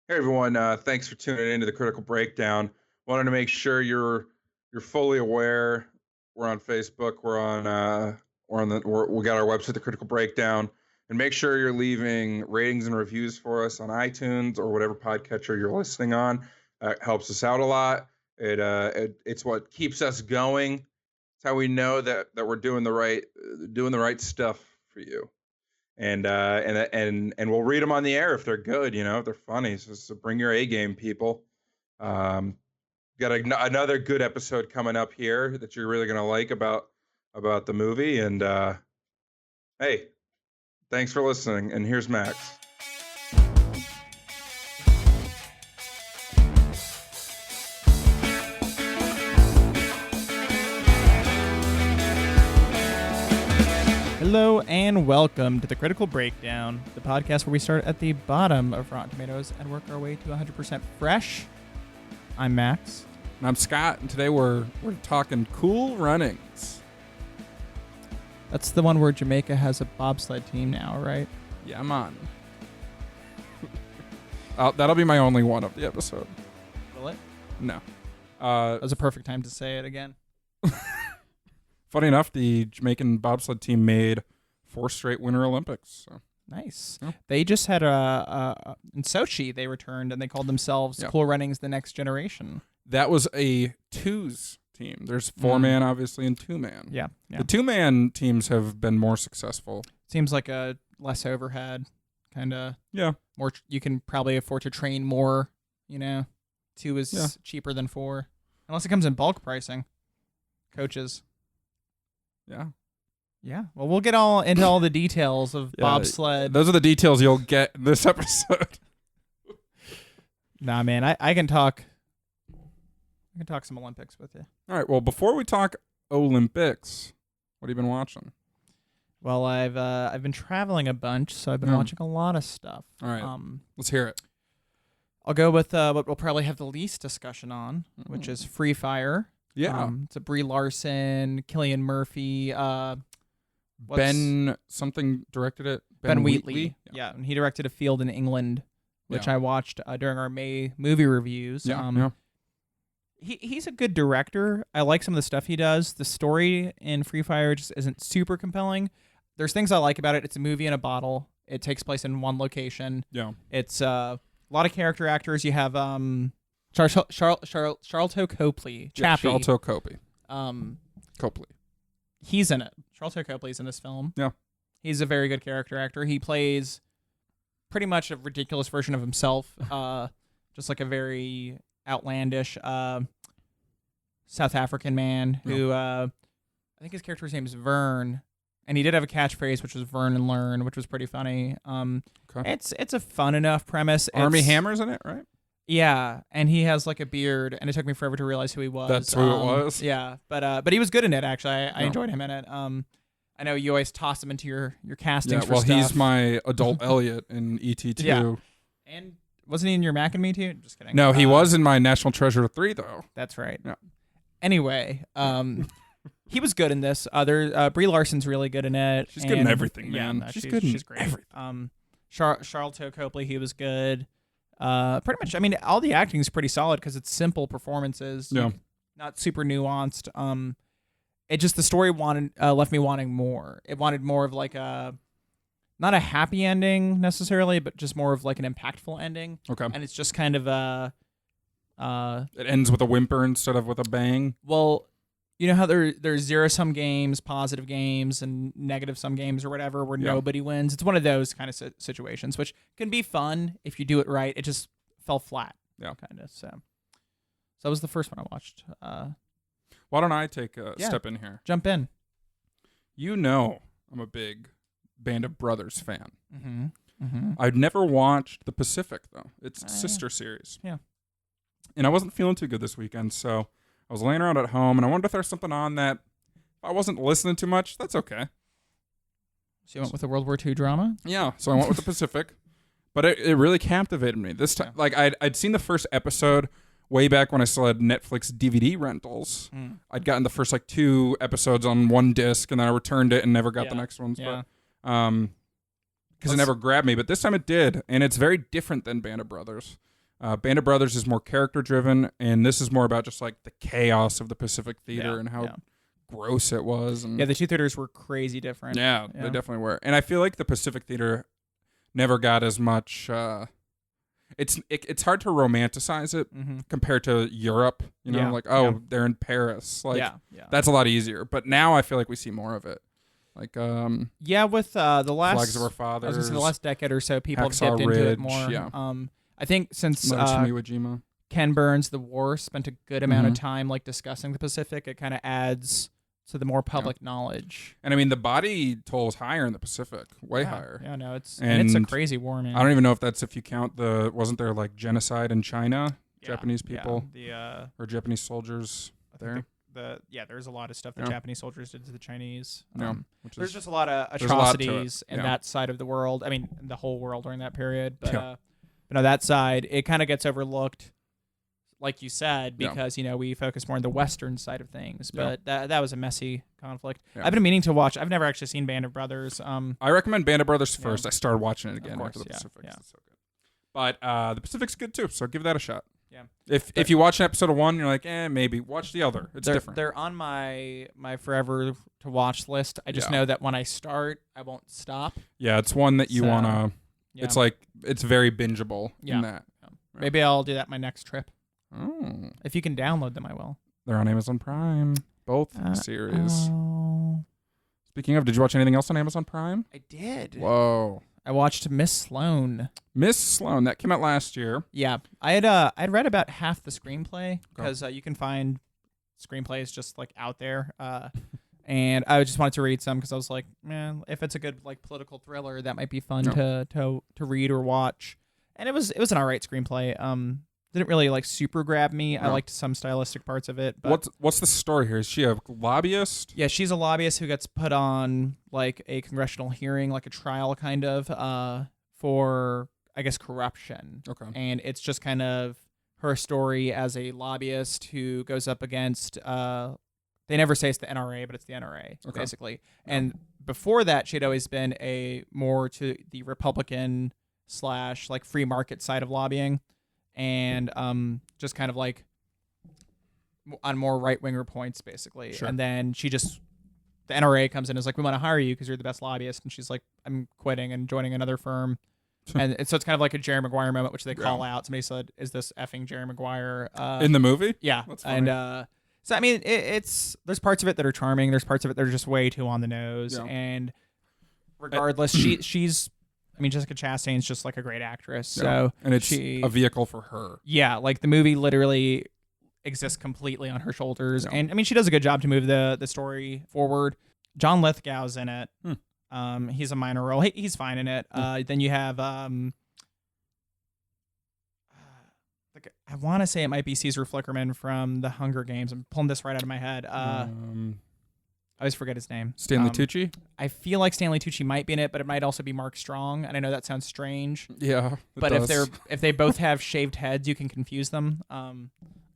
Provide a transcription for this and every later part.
Hey everyone, thanks for tuning into the Critical Breakdown. Wanted to make sure you're fully aware. We're on Facebook. We got our website, the Critical Breakdown, and make sure you're leaving ratings and reviews for us on iTunes or whatever podcatcher you're listening on. It helps us out a lot. It's what keeps us going. It's how we know that we're doing the right stuff for you. And we'll read them on the air if they're good, if they're funny. So bring your A game, people. Got another good episode coming up here that you're really gonna like about the movie. And hey, thanks for listening. And here's Max. Hello and welcome to the Critical Breakdown, the podcast where we start at the bottom of Rotten Tomatoes and work our way to 100% fresh. I'm Max. And I'm Scott, and today we're talking Cool Runnings. That's the one where Jamaica has a bobsled team now, right? Yeah, I'm on. That'll be my only one of the episode. Will it? No. That was a perfect time to say it again. Funny enough, the Jamaican Bobsled team made 4 straight Winter Olympics. So. Nice. Yeah. They just had in Sochi, they returned, and they called themselves Cool Runnings The Next Generation. That was a twos team. There's 4-man, obviously, and 2-man. Yeah. The 2-man teams have been more successful. Seems like a less overhead, kind of. Yeah. More. You can probably afford to train more, 2 is cheaper than 4. Unless it comes in bulk pricing. Coaches. Yeah. Yeah. Well, we'll get all into all the details of bobsled. Those are the details you'll get in this episode. Nah, man, I can talk. I can talk some Olympics with you. All right. Well, before we talk Olympics, what have you been watching? Well, I've been traveling a bunch, so I've been watching a lot of stuff. All right. Let's hear it. I'll go with what we'll probably have the least discussion on, which is Free Fire. Yeah. It's a Brie Larson, Cillian Murphy. Ben something directed it. Ben Wheatley. Yeah, and he directed A Field in England, which I watched during our May movie reviews. Yeah. He's a good director. I like some of the stuff he does. The story in Free Fire just isn't super compelling. There's things I like about it. It's a movie in a bottle. It takes place in one location. Yeah. It's a lot of character actors. You have Charlton Copley. Chappie. Charlton Copley. Copley. He's in it. Charlton Copley's in this film. Yeah. He's a very good character actor. He plays pretty much a ridiculous version of himself. Just like a very outlandish South African man who I think his character's name is Vern. And he did have a catchphrase, which was "Vern and Learn," which was pretty funny. Okay. It's a fun enough premise. Army Hammer's in it, right? Yeah, and he has like a beard, and it took me forever to realize who he was. That's who it was. Yeah, but he was good in it. Actually, I enjoyed him in it. I know you always toss him into your castings. Yeah, well, for stuff. he's my adult Elliot in ET2. Yeah. And wasn't he in your Mac and Me too? Just kidding. No, he was in my National Treasure 3 though. That's right. Yeah. Anyway, he was good in this. Brie Larson's really good in it. She's good in everything, man. Yeah, she's good in great. everything. Charlton Copley, he was good. Pretty much. I mean, all the acting is pretty solid because it's simple performances. Yeah. Not super nuanced. It just the story left me wanting more. It wanted more of like not a happy ending necessarily, but just more of like an impactful ending. Okay. And it's just kind of it ends with a whimper instead of with a bang. Well, you know how there's zero-sum games, positive games, and negative-sum games or whatever where nobody wins? It's one of those kind of situations, which can be fun if you do it right. It just fell flat, kind of. So that was the first one I watched. Why don't I take a step in here? Jump in. You know I'm a big Band of Brothers fan. Mm-hmm. Mm-hmm. I'd never watched The Pacific, though. It's a sister series. Yeah. And I wasn't feeling too good this weekend, so I was laying around at home, and I wanted to throw something on that if I wasn't listening too much, that's okay. So you went with the World War II drama? Yeah, so I went with The Pacific. But it really captivated me. This time, like I'd seen the first episode way back when I still had Netflix DVD rentals. I'd gotten the first like 2 episodes on one disc, and then I returned it and never got the next ones. Yeah. But because it never grabbed me, but this time it did, and it's very different than Band of Brothers. Band of Brothers is more character driven, and this is more about just like the chaos of the Pacific Theater and how gross it was. And the two theaters were crazy different. Yeah, they definitely were. And I feel like the Pacific Theater never got as much. It's hard to romanticize it compared to Europe. You know, like they're in Paris. Like that's a lot easier. But now I feel like we see more of it. Like with the last Flags of Our Fathers, I was gonna say the last decade or so, people Hacksaw have dipped Ridge, into it more. Yeah. I think since Iwo Jima. Ken Burns, The War, spent a good amount of time like discussing the Pacific, it kind of adds to the more public knowledge. And I mean, the body toll is higher in the Pacific, way higher. Yeah, no, it's a crazy war, man. I don't even know if you count wasn't there like genocide in China, Japanese people, or Japanese soldiers there. There's a lot of stuff that Japanese soldiers did to the Chinese. There's just a lot of atrocities in that side of the world. I mean, the whole world during that period. But on that side, it kind of gets overlooked, like you said, because we focus more on the Western side of things. But that was a messy conflict. I've been meaning to watch. I've never actually seen Band of Brothers. I recommend Band of Brothers first. I started watching it again after the Pacific. It's so good. But the Pacific's good too, so give that a shot. Yeah. If you watch an episode of one, you're like, maybe watch the other. It's different. They're on my forever to watch list. I just know that when I start, I won't stop. Yeah, it's one that you wanna. Yeah. It's like it's very bingeable in that. Yeah. Maybe I'll do that my next trip. Oh. If you can download them, I will. They're on Amazon Prime. Both series. Speaking of, did you watch anything else on Amazon Prime? I did. Whoa. I watched Miss Sloane. Miss Sloane, that came out last year. Yeah, I'd read about half the screenplay because you can find screenplays just like out there, and I just wanted to read some because I was like, man, if it's a good like political thriller, that might be fun to read or watch. And it was an alright screenplay. Didn't really like super grab me. I liked some stylistic parts of it. But what's the story here? Is she a lobbyist? Yeah, she's a lobbyist who gets put on like a congressional hearing, like a trial kind of, for I guess corruption. Okay. And it's just kind of her story as a lobbyist who goes up against they never say it's the NRA, but it's the NRA, basically. And before that, she'd always been more to the Republican / like free market side of lobbying. And just kind of like on more right-winger points, basically. Sure. And then the NRA comes in and is like, we want to hire you because you're the best lobbyist. And she's like, I'm quitting and joining another firm. And so it's kind of like a Jerry Maguire moment, which they call out. Somebody said, is this effing Jerry Maguire? In the movie? Yeah. That's funny. And so, I mean, there's parts of it that are charming. There's parts of it that are just way too on the nose. Yeah. And regardless, she's... I mean, Jessica Chastain's just like a great actress. So and it's a vehicle for her. Yeah, like the movie literally exists completely on her shoulders. And I mean, she does a good job to move the story forward. John Lithgow's in it. He's a minor role. He's fine in it. Then you have I want to say it might be Caesar Flickerman from The Hunger Games. I'm pulling this right out of my head. I always forget his name. Stanley Tucci? I feel like Stanley Tucci might be in it, but it might also be Mark Strong. And I know that sounds strange. Yeah. But if they both have shaved heads, you can confuse them.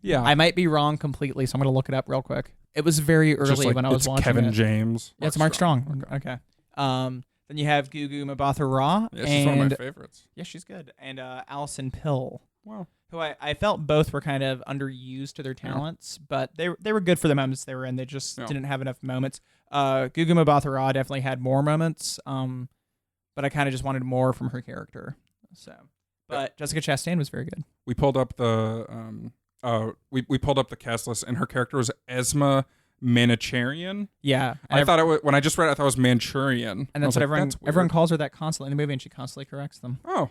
Yeah. I might be wrong completely, so I'm going to look it up real quick. It was very early when I was watching Kevin it. James. Yeah, it's Mark Strong. Okay. Then you have Gugu Mbatha-Raw. Yeah, she's one of my favorites. Yeah, she's good. And Alison Pill. Wow. Who I felt both were kind of underused to their talents, but they were good for the moments they were in. They just didn't have enough moments. Gugu Mbatha-Raw definitely had more moments, but I kind of just wanted more from her character. So, but Jessica Chastain was very good. We pulled up the we pulled up the cast list, and her character was Esma Manchurian. Yeah, I thought it was, when I just read it, I thought it was Manchurian, and that's what everyone calls her that constantly in the movie, and she constantly corrects them. Oh.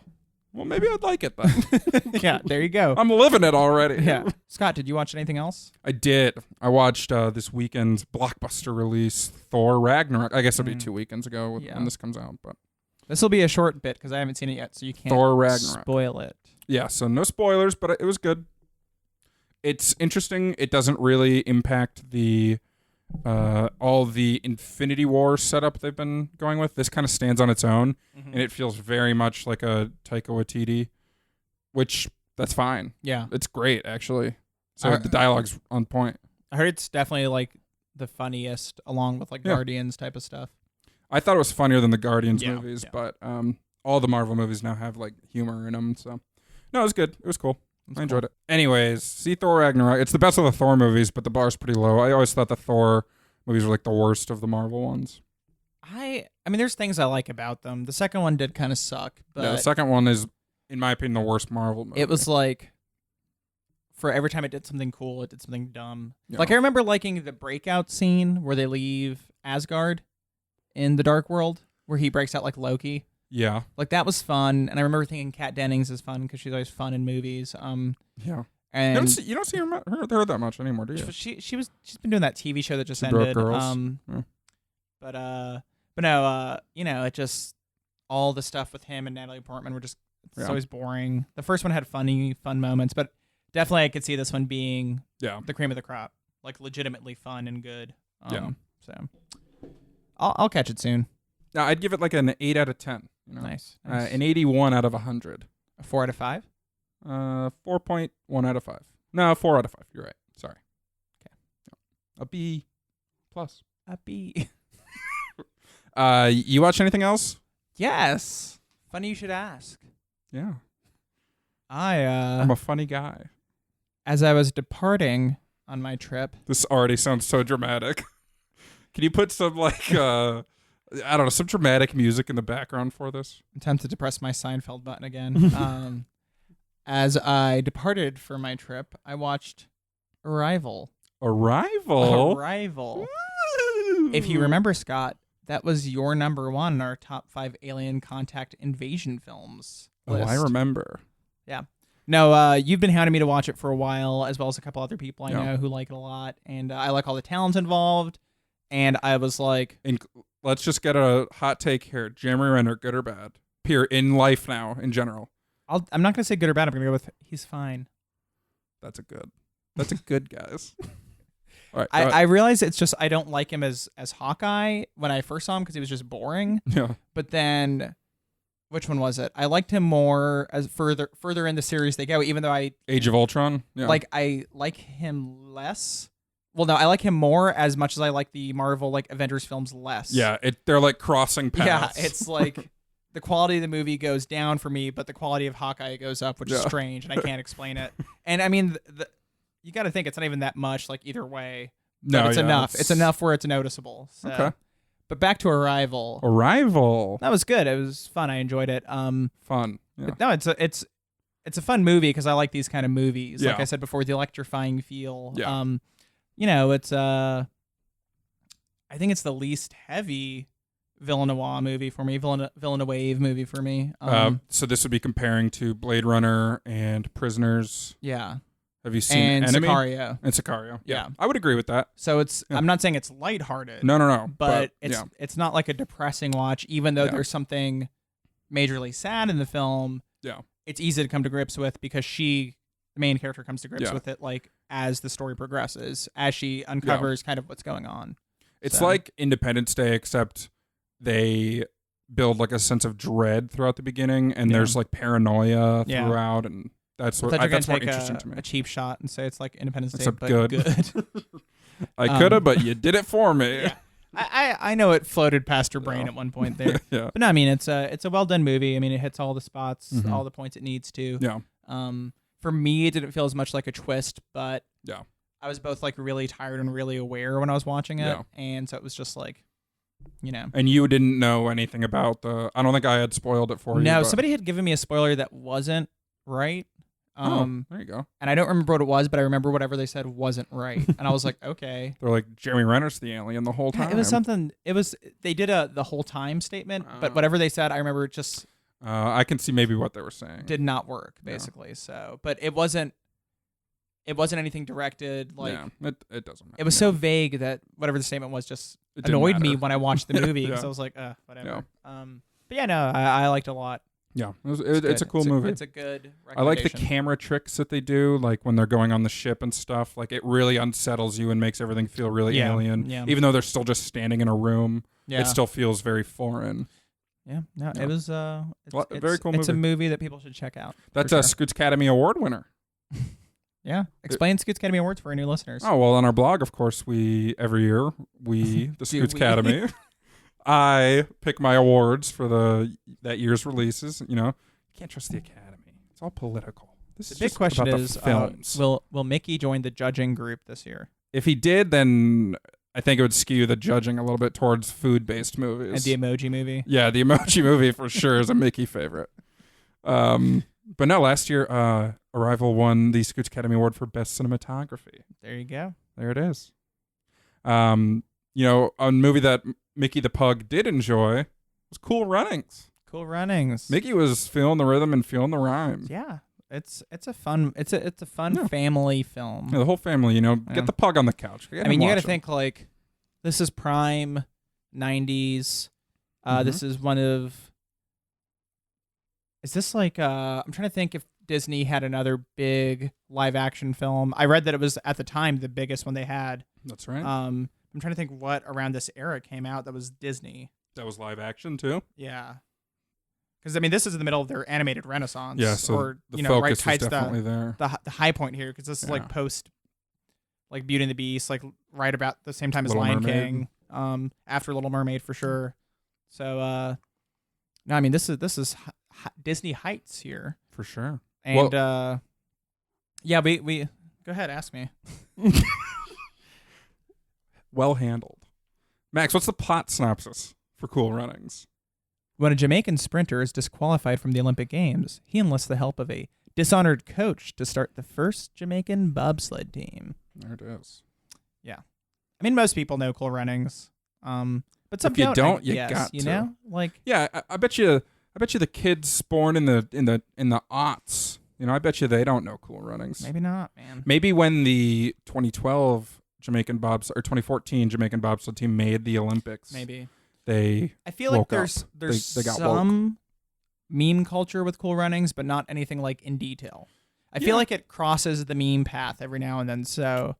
Well, maybe I'd like it then. Yeah, there you go. I'm living it already. Yeah. Scott, did you watch anything else? I did. I watched this weekend's blockbuster release, Thor Ragnarok. I guess it'll be 2 weekends ago when this comes out. But this will be a short bit because I haven't seen it yet, so you can't Thor Ragnarok. Spoil it. Yeah, so no spoilers, but it was good. It's interesting. It doesn't really impact the all the Infinity War setup they've been going with. This kind of stands on its own, and it feels very much like a Taika Waititi, which that's fine. Yeah, it's great actually. So the dialogue's on point. I heard it's definitely like the funniest, along with like Guardians type of stuff. I thought it was funnier than the Guardians movies, but all the Marvel movies now have like humor in them. So no, it was good. It was cool. I enjoyed it. Anyways, see Thor Ragnarok. It's the best of the Thor movies, but the bar's pretty low. I always thought the Thor movies were like the worst of the Marvel ones. I mean, there's things I like about them. The second one did kind of suck, but Yeah, the second one is, in my opinion, the worst Marvel movie. it was like, for every time it did something cool, it did something dumb. Yeah. Like, I remember liking the breakout scene where they leave Asgard in the Dark World, where he breaks out like Loki. Yeah. Like, that was fun, and I remember thinking Kat Dennings is fun because she's always fun in movies. Yeah. And You don't see her that much anymore, do you? she's been doing that TV show that just Two Broke ended. Girls. But no, it just, all the stuff with him and Natalie Portman were just, it's always boring. The first one had fun moments, but definitely I could see this one being the cream of the crop, like legitimately fun and good. So I'll catch it soon. Yeah, I'd give it like an 8 out of 10. You know? Nice. An 81 out of 100. A 4 out of 5? 4.1 out of 5. No, 4 out of 5. You're right. Sorry. Okay. A B plus. A B. You watch anything else? Yes. Funny you should ask. Yeah. I'm a funny guy. As I was departing on my trip. This already sounds so dramatic. Can you put some like I don't know, some dramatic music in the background for this? I'm tempted to press my Seinfeld button again. As I departed for my trip, I watched Arrival. Arrival? Woo! If you remember, Scott, that was your number one in our top 5 alien contact invasion films list. Oh, I remember. Yeah. No, you've been hounding me to watch it for a while, as well as a couple other people I know who like it a lot. And I like all the talents involved. And I was like... Let's just get a hot take here. Jeremy Renner, good or bad? In life now, in general. I'm not going to say good or bad. I'm going to go with he's fine. That's a good, guys. All right, I realize it's just I don't like him as Hawkeye when I first saw him because he was just boring. Yeah. But then, which one was it? I liked him more as further in the series they go, even though Age of Ultron? Yeah. I like him less. Well, no, I like him more as much as I like the Marvel Avengers films less. Yeah, they're like crossing paths. Yeah, it's like the quality of the movie goes down for me, but the quality of Hawkeye goes up, which is strange, and I can't explain it. And I mean, you got to think it's not even that much, either way. No, it's enough. It's enough where it's noticeable. So. Okay. But back to Arrival. Arrival. That was good. It was fun. I enjoyed it. Fun. Yeah. No, it's a fun movie because I like these kind of movies. Yeah. Like I said before, the electrifying feel. Yeah. It's I think it's the least heavy Villeneuve movie for me. Villeneuve movie for me. So this would be comparing to Blade Runner and Prisoners. Yeah. Have you seen and Enemy? Sicario. And Sicario. Yeah. I would agree with that. So I'm not saying it's lighthearted. No. But it's not like a depressing watch, even though there's something majorly sad in the film. Yeah. It's easy to come to grips with because the main character comes to grips with it as the story progresses, as she uncovers kind of what's going on. It's like Independence Day, except they build a sense of dread throughout the beginning, and there's paranoia throughout, and that's more interesting to me. A cheap shot and say it's like Independence Day, but good. I could have, but you did it for me. Yeah. I know it floated past her brain at one point there. Yeah. But no, I mean it's a well done movie. I mean it hits all the spots, all the points it needs to. Yeah. For me, it didn't feel as much like a twist, but yeah, I was both really tired and really aware when I was watching it, Yeah. and so it was just And you didn't know anything about I don't think I had spoiled it for you. No, somebody had given me a spoiler that wasn't right. There you go. And I don't remember what it was, but I remember whatever they said wasn't right, and I was like, okay. They're like Jeremy Renner's the alien the whole time. It was something. They did the whole time statement, but whatever they said, I remember it just. I can see maybe what they were saying. Did not work basically. So, but it wasn't anything directed it doesn't matter. It was so vague that whatever the statement was just annoyed me when I watched the movie because I was like, whatever. Yeah. But yeah, no, I liked it a lot. Yeah, it's a cool movie. It's a good recommendation. I like the camera tricks that they do, when they're going on the ship and stuff. It really unsettles you and makes everything feel really alien. Yeah. Even though they're still just standing in a room, it still feels very foreign. Yeah, no, it was it's very cool movie. It's a movie that people should check out. That's a Scoots Academy Award winner. Yeah, explain Scoots Academy Awards for our new listeners. Oh well, on our blog, of course, every year the Scoots Academy. I pick my awards for that year's releases. You can't trust the Academy. It's all political. This is The big just question about is, the films. will Mickey join the judging group this year? If he did, then I think it would skew the judging a little bit towards food-based movies. And the Emoji Movie? Yeah, the Emoji Movie for sure is a Mickey favorite. But no, last year, Arrival won the Scoots Academy Award for Best Cinematography. There you go. There it is. A movie that Mickey the Pug did enjoy was Cool Runnings. Cool Runnings. Mickey was feeling the rhythm and feeling the rhyme. Yeah. It's a fun family film. Yeah, the whole family, get the pug on the couch. I mean, you got to think like this is prime 90s. This is one of. Is this like I'm trying to think if Disney had another big live action film. I read that it was at the time the biggest one they had. That's right. I'm trying to think what around this era came out that was Disney. That was live action too. Yeah. Because I mean, this is in the middle of their animated renaissance. Yeah, so or, the focus is tights definitely there. The high point here, because this is like post, like Beauty and the Beast, like right about the same time as Lion King. After Little Mermaid for sure. So, no, I mean this is Disney heights here for sure. And yeah, we go ahead, ask me. Well handled, Max. What's the plot synopsis for Cool Runnings? When a Jamaican sprinter is disqualified from the Olympic Games, he enlists the help of a dishonored coach to start the first Jamaican bobsled team. There it is. Yeah. I mean, most people know Cool Runnings. But some if you don't, you got to. know? Like, yeah, I bet you the kids born in the aughts, I bet you they don't know Cool Runnings. Maybe not, man. Maybe when the 2012 Jamaican or 2014 Jamaican bobsled team made the Olympics. Maybe. I feel like there's they got some meme culture with Cool Runnings, but not anything like in detail. I feel like it crosses the meme path every now and then. So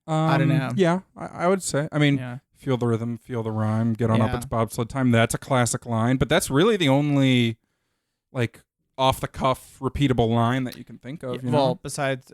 I don't know. Yeah, I would say. I mean, feel the rhythm, feel the rhyme, get on up, it's bobsled time. That's a classic line, but that's really the only like off the cuff repeatable line that you can think of. Well, besides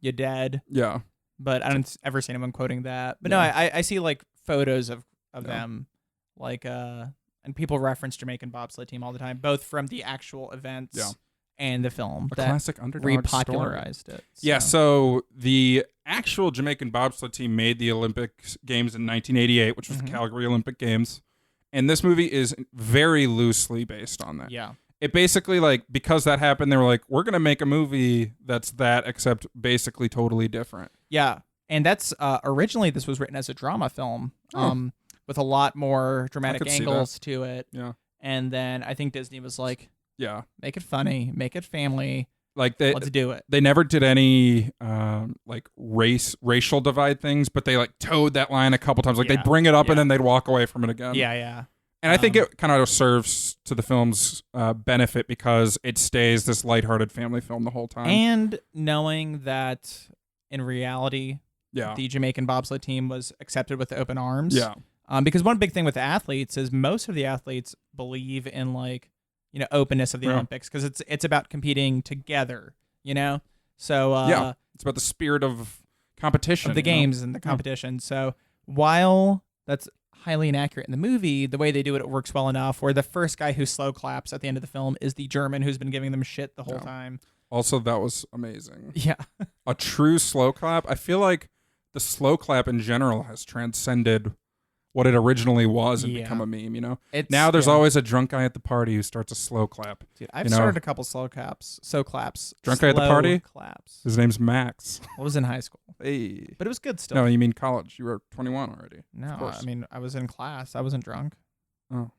"You Dead." Yeah. But I don't ever see anyone quoting that. But no, I see like photos of them. Like and people reference Jamaican Bobsled team all the time, both from the actual events and the film. A classic underdog repopularized story. it. So. Yeah, so the actual Jamaican Bobsled team made the Olympic Games in 1988, which was the Calgary Olympic Games. And this movie is very loosely based on that. Yeah. It basically, like, because that happened, they were like, we're going to make a movie that's that, except basically totally different. Yeah. And that's originally this was written as a drama film. With a lot more dramatic angles to it. Yeah. And then I think Disney was like, make it funny, make it family. Like let's do it. They never did any like racial divide things, but they like towed that line a couple times. Like they'd bring it up and then they'd walk away from it again. Yeah, yeah. And I think it kind of serves to the film's benefit because it stays this lighthearted family film the whole time. And knowing that in reality, the Jamaican bobsled team was accepted with open arms. Yeah. Because one big thing with the athletes is most of the athletes believe in openness of the Olympics because it's about competing together, So it's about the spirit of competition of the games and the competition. So while that's highly inaccurate in the movie, the way they do it works well enough. Where the first guy who slow claps at the end of the film is the German who's been giving them shit the whole time. Also, that was amazing. Yeah, a true slow clap. I feel like the slow clap in general has transcended what it originally was and become a meme, Now there's always a drunk guy at the party who starts a slow clap. Dude, I've started a couple slow claps. Drunk guy at the party? Claps. His name's Max. I was in high school. Hey. But it was good still. No, you mean college. You were 21 already. No, I mean, I was in class. I wasn't drunk. Oh.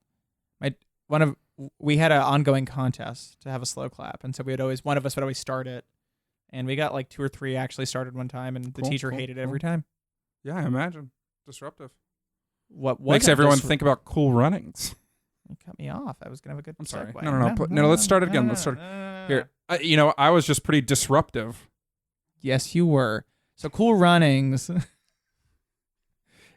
We had an ongoing contest to have a slow clap, and so one of us would always start it. And we got like 2 or 3 actually started one time, and the teacher hated it every time. Yeah, I imagine. Disruptive. What makes everyone think about Cool Runnings? You cut me off. I was gonna have a good. I'm sorry. Segue. No. Let's start it again. Let's start here. I was just pretty disruptive. Yes, you were. So Cool Runnings.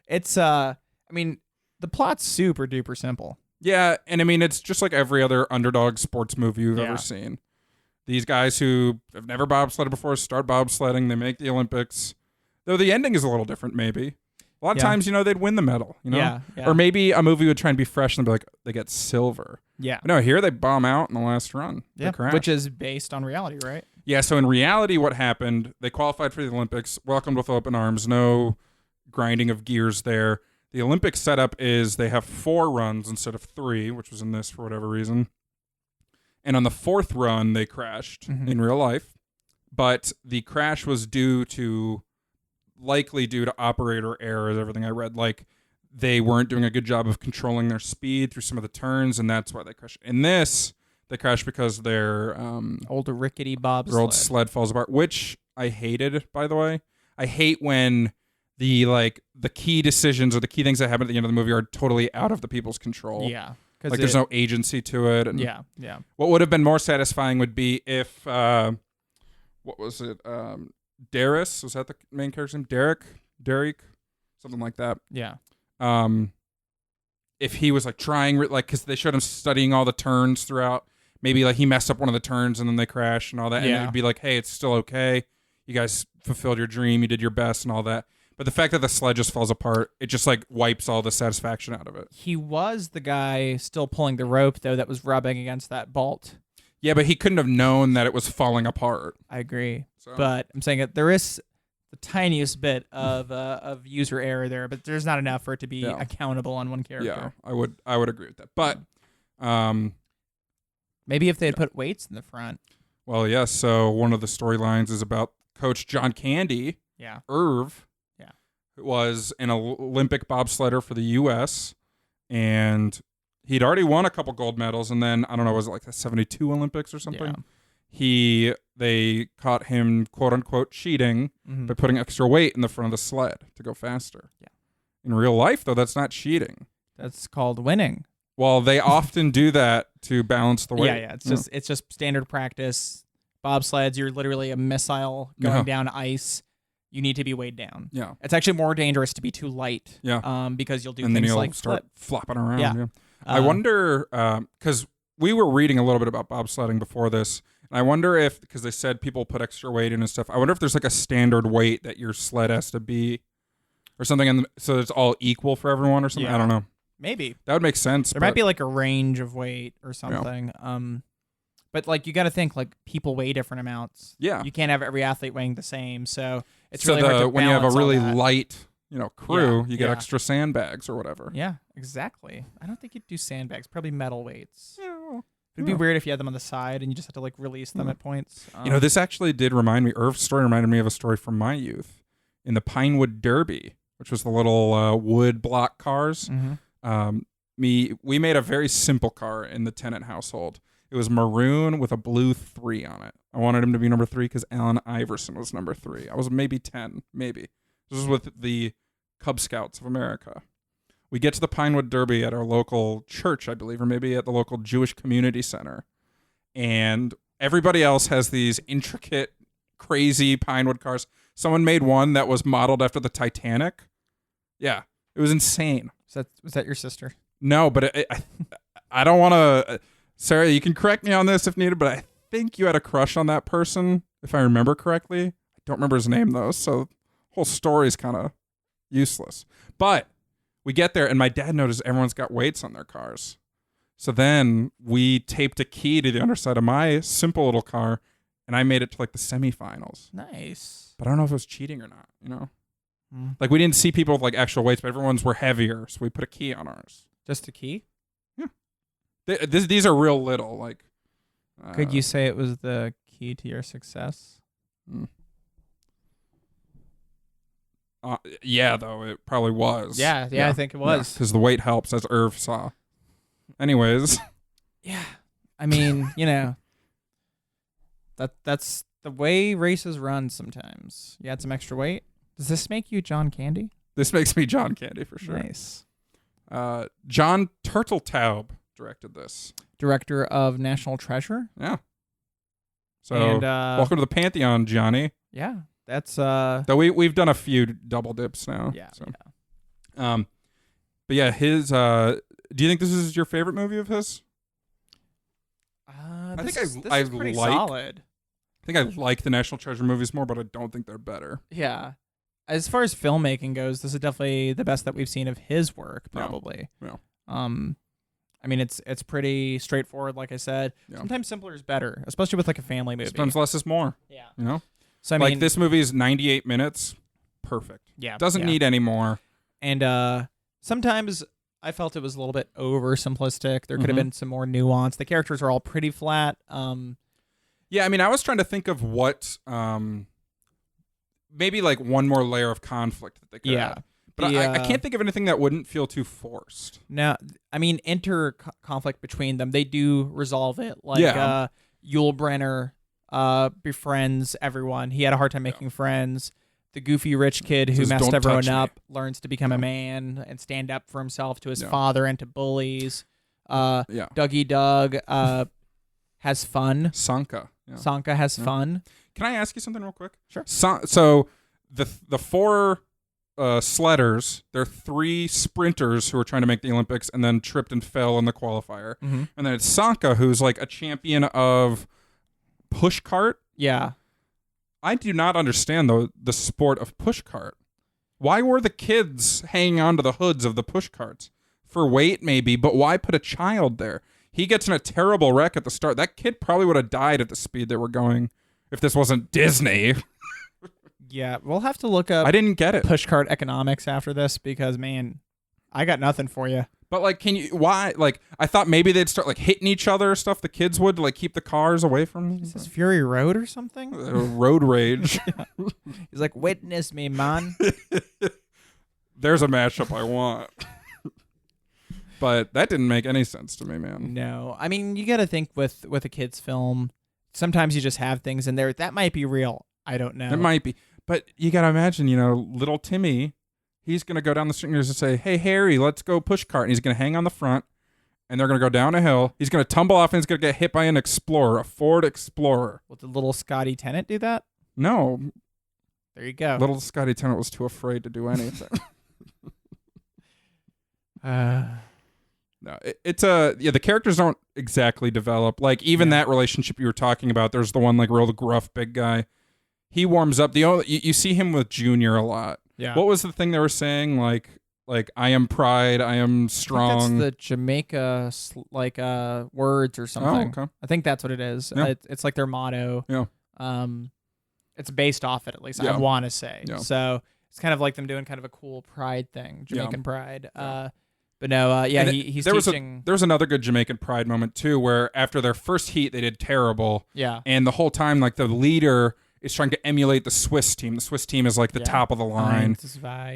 It's I mean, the plot's super duper simple. Yeah, and I mean it's just like every other underdog sports movie you've ever seen. These guys who have never bobsledded before start bobsledding. They make the Olympics. Though the ending is a little different, maybe. A lot of times, they'd win the medal. Yeah. Or maybe a movie would try and be fresh and be like, they get silver. Yeah. No, here they bomb out in the last run. Yeah. Which is based on reality, right? Yeah. So in reality, what happened? They qualified for the Olympics, welcomed with open arms, no grinding of gears there. The Olympic setup is they have 4 runs instead of 3, which was in this for whatever reason. And on the 4th run, they crashed in real life. But the crash was likely due to operator errors, everything I read. Like, they weren't doing a good job of controlling their speed through some of the turns, and that's why they crashed. In this, they crashed because their old rickety bobsled. Their old sled falls apart, which I hated, by the way. I hate when the key decisions or the key things that happen at the end of the movie are totally out of the people's control. Yeah. Like, there's no agency to it. And yeah. What would have been more satisfying would be if, what was it? Darius, was that the main character's name? Derek, something like that. Yeah. If he was trying, because they showed him studying all the turns throughout. Maybe he messed up one of the turns and then they crashed and all that. And it'd be like, hey, it's still okay. You guys fulfilled your dream. You did your best and all that. But the fact that the sled just falls apart, it just wipes all the satisfaction out of it. He was the guy still pulling the rope though that was rubbing against that bolt. Yeah, but he couldn't have known that it was falling apart. I agree. So. But I'm saying that there is the tiniest bit of user error there, but there's not enough for it to be accountable on one character. Yeah, I would agree with that. But maybe if they had put weights in the front. Well, yes. So one of the storylines is about Coach John Candy. Yeah. Irv. Yeah. Who was an Olympic bobsledder for the U.S. and he'd already won a couple gold medals, and then, I don't know, was it the 72 Olympics or something? Yeah. They caught him, quote-unquote, cheating by putting extra weight in the front of the sled to go faster. Yeah. In real life, though, that's not cheating. That's called winning. Well, they often do that to balance the weight. Yeah. It's just standard practice. Bobsleds, you're literally a missile going down ice. You need to be weighed down. Yeah. It's actually more dangerous to be too light. Yeah. Because you'll do and things then like you'll start flopping around. Yeah. I wonder, because we were reading a little bit about bobsledding before this, and I wonder if, because they said people put extra weight in and stuff, I wonder if there's a standard weight that your sled has to be or something, so it's all equal for everyone or something. Yeah. I don't know. Maybe. That would make sense. There might be a range of weight or something. Yeah. But you got to think people weigh different amounts. Yeah. You can't have every athlete weighing the same, so it's really hard to when you have a really balance light crew, you get extra sandbags or whatever. Yeah, exactly. I don't think you'd do sandbags. Probably metal weights. Yeah, it'd be weird if you had them on the side and you just had to release them at points. This actually did remind me. Irv's story reminded me of a story from my youth in the Pinewood Derby, which was the little wood block cars. Mm-hmm. We made a very simple car in the Tennant household. It was maroon with a blue 3 on it. I wanted him to be number 3 because Allen Iverson was number 3. I was maybe 10, maybe. This was with the Cub Scouts of America. We get to the Pinewood Derby at our local church, I believe, or maybe at the local Jewish Community Center. And everybody else has these intricate, crazy Pinewood cars. Someone made one that was modeled after the Titanic. Yeah, it was insane. Was that your sister? No, but I don't want to... Sarah, you can correct me on this if needed, but I think you had a crush on that person, if I remember correctly. I don't remember his name, though, so the whole story's kind of useless. But we get there, and my dad noticed everyone's got weights on their cars. So then we taped a key to the underside of my simple little car, and I made it to the semifinals. Nice. But I don't know if it was cheating or not, we didn't see people with actual weights, but everyone's were heavier, so we put a key on ours. Just a key? These are real little. Could you say it was the key to your success? Yeah, though it probably was. Yeah, I think it was. Because the weight helps, as Irv saw. Anyways. Yeah, I mean, that's the way races run. Sometimes you add some extra weight. Does this make you John Candy? This makes me John Candy for sure. Nice. John Turteltaub directed this. Director of National Treasure. Yeah. So welcome to the Pantheon, Johnny. Yeah, that's though we've done a few double dips now. Yeah. So. Yeah. But yeah, his. Do you think this is your favorite movie of his? I think I like. Solid. I think I like the National Treasure movies more, but I don't think they're better. Yeah. as far as filmmaking goes, this is definitely the best that we've seen of his work, probably. Yeah. I mean, it's pretty straightforward, like I said. Yeah. Sometimes simpler is better, especially with like a family movie. Sometimes less is more. Yeah. You know? So I like mean, this movie is 98 minutes. Perfect. Yeah. Doesn't need any more. And sometimes I felt it was a little bit oversimplistic. There could have been some more nuance. The characters are all pretty flat. Yeah, I mean, I was trying to think of what maybe like one more layer of conflict that they could add. But I can't think of anything that wouldn't feel too forced. Now, I mean, conflict between them, they do resolve it. Like Yul Brynner befriends everyone. He had a hard time making friends. The goofy rich kid who messed everyone up learns to become a man and stand up for himself to his father and to bullies. Dougie Doug has fun. Sanka. Yeah. Sanka has fun. Can I ask you something real quick? Sure. So the four sledders, there are 3 sprinters who are trying to make the Olympics and then tripped and fell in the qualifier. And then it's Sanka, who's like a champion of push cart. Yeah. I do not understand the sport of push cart. Why were the kids hanging onto the hoods of the push carts? For weight, maybe, but why put a child there? He gets in a terrible wreck at the start. That kid probably would have died at the speed they were going if this wasn't Disney. Yeah, we'll have to look up I didn't get it. pushcart economics after this because, man, I got nothing for you. But, like, why? Like, I thought maybe they'd start, like, hitting each other or stuff. The kids would, to, like, keep the cars away from Is this Fury Road or something? road rage. He's like, witness me, man. There's a matchup I want. But that didn't make any sense to me, man. No. I mean, you got to think with a kid's film, sometimes you just have things in there. That might be real. I don't know. It might be. But you got to imagine, little Timmy, he's going to go down the street and he's going to say, hey, Harry, let's go push cart. And he's going to hang on the front, and they're going to go down a hill. He's going to tumble off, and he's going to get hit by an Explorer, a Ford Explorer. Will the little Scotty Tennant do that? No. There you go. Little Scotty Tennant was too afraid to do anything. No, it's the characters don't exactly develop. Like, even that relationship you were talking about, there's the one, like, real gruff big guy. He warms up. You see him with Junior a lot. Yeah. What was the thing they were saying? Like I am pride, I am strong. I think that's the Jamaica words or something. Oh, okay. I think that's what it is. Yeah. It's like their motto. Yeah. It's based off it, at least. Yeah. I want to say. Yeah. So it's kind of like them doing kind of a cool pride thing, Jamaican pride. Yeah. But no, he's teaching. There was another good Jamaican pride moment too, where after their first heat they did terrible. Yeah. And the whole time, like, the leader is trying to emulate the Swiss team. The Swiss team is like the top of the line.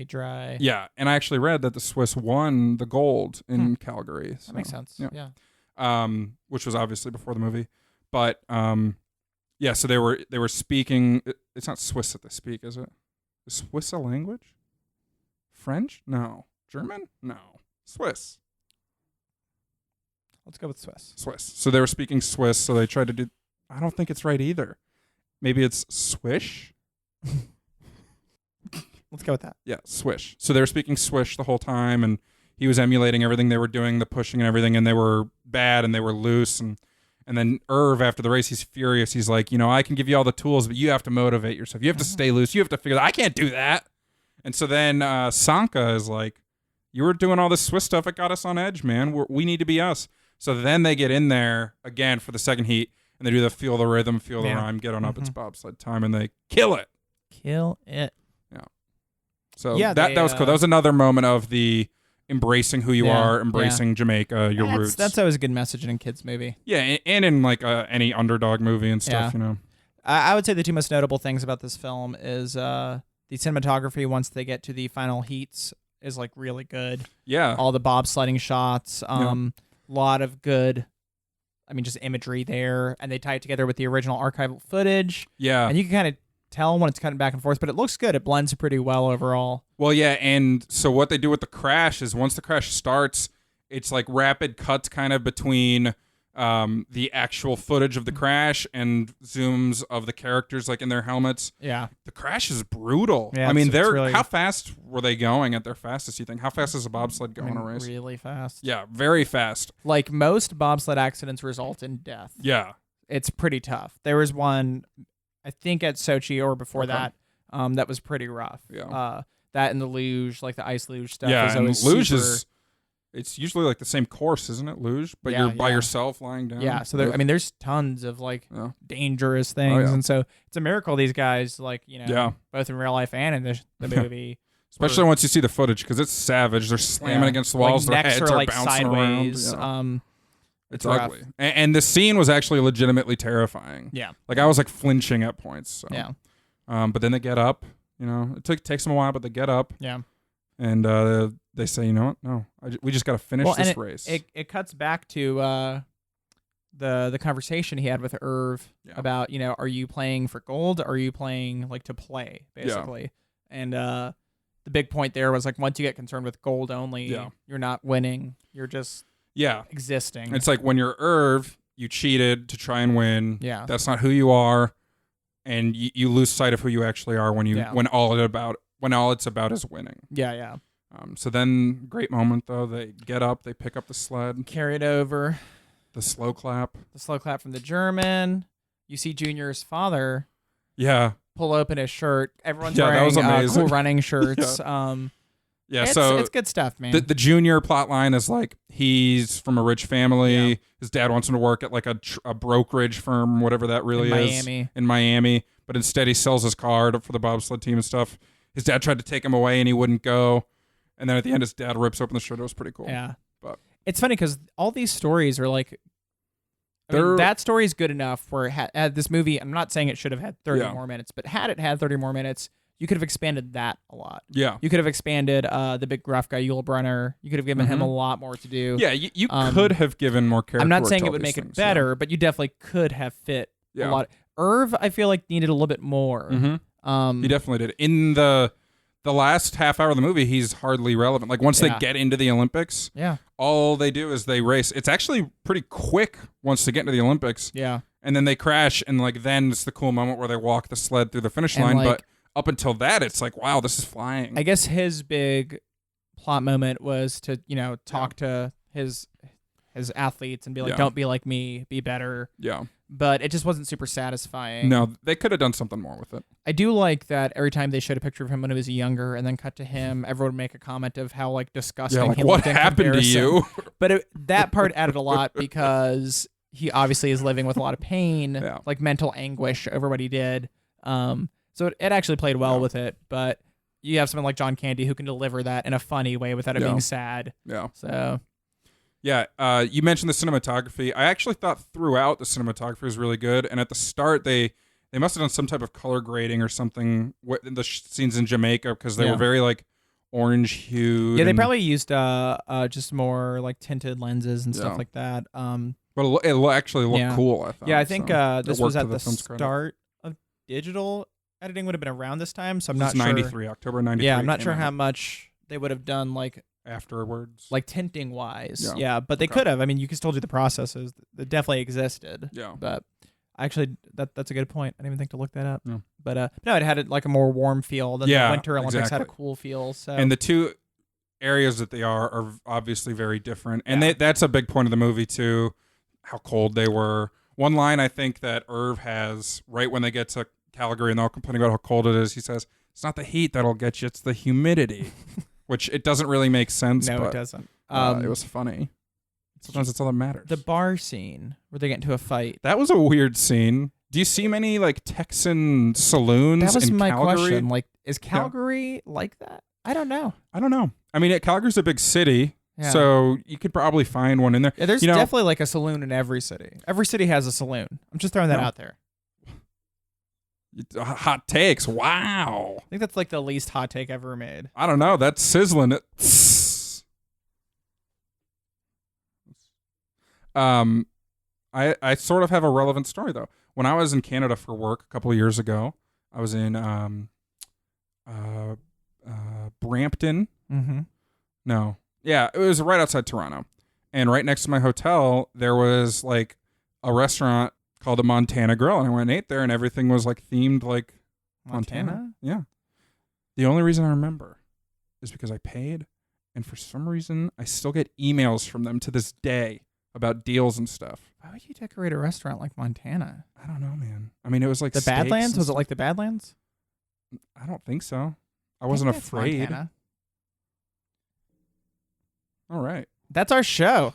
Dry. Yeah, and I actually read that the Swiss won the gold in Calgary. So, that makes sense. Yeah. Which was obviously before the movie, but so they were speaking. It's not Swiss that they speak, is it? Is Swiss a language? French? No. German? No. Swiss. Let's go with Swiss. Swiss. So they were speaking Swiss. So they tried to do. I don't think it's right either. Maybe it's swish. Let's go with that. Yeah, swish. So they were speaking swish the whole time, and he was emulating everything they were doing, the pushing and everything, and they were bad and they were loose. And then Irv, after the race, he's furious. He's like, I can give you all the tools, but you have to motivate yourself. You have to stay loose. You have to figure that I can't do that. And so then Sanka is like, you were doing all this Swiss stuff. It got us on edge, man. We need to be us. So then they get in there again for the second heat, and they do the feel the rhythm, feel the rhyme, get on up, it's bobsled time, and they kill it. Kill it. Yeah. So that was cool. That was another moment of the embracing who you are, embracing Jamaica, your roots. That's always a good message in a kid's movie. Yeah, and in like any underdog movie and stuff, I would say the two most notable things about this film is the cinematography once they get to the final heats is like really good. Yeah. All the bobsledding shots, lot of good, just imagery there, and they tie it together with the original archival footage. Yeah. And you can kind of tell when it's cutting back and forth, but it looks good. It blends pretty well overall. Well, yeah, and so what they do with the crash is once the crash starts, it's like rapid cuts kind of between the actual footage of the crash and zooms of the characters like in their helmets. Yeah. The crash is brutal. Yeah, how fast were they going at their fastest, you think? How fast does a bobsled go in a race? Really fast. Yeah, very fast. Like most bobsled accidents result in death. Yeah. It's pretty tough. There was one, I think at Sochi or before that, that was pretty rough. Yeah. That and the luge, like the ice luge stuff. Yeah, is and always luge super, is it's usually like the same course, isn't it? Luge, but Yeah, you're by yeah. yourself lying down. Yeah, so there, I mean, there's tons of like Yeah. dangerous things, yeah. and so it's a miracle these guys, like Yeah. both in real life and in the movie, Especially once you see the footage, because it's savage. They're slamming against the walls. Like, Their necks heads are are like bouncing sideways. around. Yeah. It's rough. ugly. And the scene was actually legitimately terrifying. Yeah, Like I was like flinching at points. So. yeah, But then they get up. It takes them a while, but they get up. yeah. And they say, you know what? No, we just got to finish this race. It cuts back to the conversation he had with Irv about are you playing for gold or are you playing like to play basically, and the big point there was like once you get concerned with gold only, you're not winning, you're just existing. It's like when you're Irv, you cheated to try and win. Yeah, that's not who you are, and you lose sight of who you actually are when all it's about is winning. Yeah. So then, great moment though. They get up, they pick up the sled, carry it over. The slow clap from the German. You see Junior's father. Yeah. Pull open his shirt. Everyone's that wearing was amazing. cool running shirts. So it's good stuff, man. The Junior plot line is like he's from a rich family. Yeah. His dad wants him to work at like a brokerage firm, whatever that really is, in Miami. But instead, he sells his car for the bobsled team and stuff. His dad tried to take him away, and he wouldn't go. And then at the end, his dad rips open the shirt. It was pretty cool. Yeah, but it's funny because all these stories are like, that story is good enough where had this movie. I'm not saying it should have had 30 more minutes, but had it had 30 more minutes, you could have expanded that a lot. Yeah, you could have expanded the big gruff guy Yul Brynner. You could have given him a lot more to do. Yeah, you could have given more character. I'm not saying it would make it better, but you definitely could have fit a lot. Irv, I feel like needed a little bit more. Mm-hmm. He definitely did. In the last half hour of the movie, he's hardly relevant. Like once they get into the Olympics, all they do is they race. It's actually pretty quick once they get into the Olympics. Yeah. And then they crash, and like then it's the cool moment where they walk the sled through the finish line. Like, but up until that, it's like, wow, this is flying. I guess his big plot moment was to, talk to his athletes and be like, don't be like me, be better. Yeah. But it just wasn't super satisfying. No, they could have done something more with it. I do like that every time they showed a picture of him when he was younger and then cut to him, everyone would make a comment of how like disgusting he what looked in happened to you? But that part added a lot because he obviously is living with a lot of pain, like mental anguish over what he did. So it actually played well with it. But you have someone like John Candy who can deliver that in a funny way without it being sad. Yeah. So... Yeah, you mentioned the cinematography. I actually thought throughout the cinematography was really good, and at the start they must have done some type of color grading or something in the scenes in Jamaica because they were very like orange hued. Yeah, they probably used just more like tinted lenses and stuff like that. But it actually looked cool. I thought. Yeah, I think this was at the start of digital editing. Would have been around this time, so I'm not sure. 93, October 93. Yeah, I'm not sure how much they would have done like. Afterwards, like tinting wise, but they could have. I mean, you can still do the processes that definitely existed. Yeah, but actually, that's a good point. I didn't even think to look that up. Yeah. But no, it had like a more warm feel than the Winter Olympics had a cool feel. So, and the two areas that they are obviously very different, and that's a big point of the movie too. How cold they were. One line I think that Irv has right when they get to Calgary and they're all complaining about how cold it is. He says, "It's not the heat that'll get you; it's the humidity." Which it doesn't really make sense. No, but, it doesn't. It was funny. Sometimes that's all that matters. The bar scene where they get into a fight. That was a weird scene. Do you see many like Texan saloons in Calgary? That was my question. Like, is Calgary like that? I don't know. I mean, Calgary's a big city, so you could probably find one in there. Yeah, there's definitely like a saloon in every city. Every city has a saloon. I'm just throwing that out there. Hot takes. Wow. I think that's like the least hot take ever made. I don't know. That's sizzling. I sort of have a relevant story though. When I was in Canada for work a couple of years ago, I was in Brampton. Mm-hmm. No. Yeah, it was right outside Toronto. And right next to my hotel, there was like a restaurant called the Montana Grill, and I went and ate there, and everything was like themed like Montana. Yeah. The only reason I remember is because I paid, and for some reason I still get emails from them to this day about deals and stuff. Why would you decorate a restaurant like Montana? I don't know, man. I mean, it was like the Badlands. Was it like the Badlands? I don't think so. I wasn't that's afraid. Montana. All right. That's our show.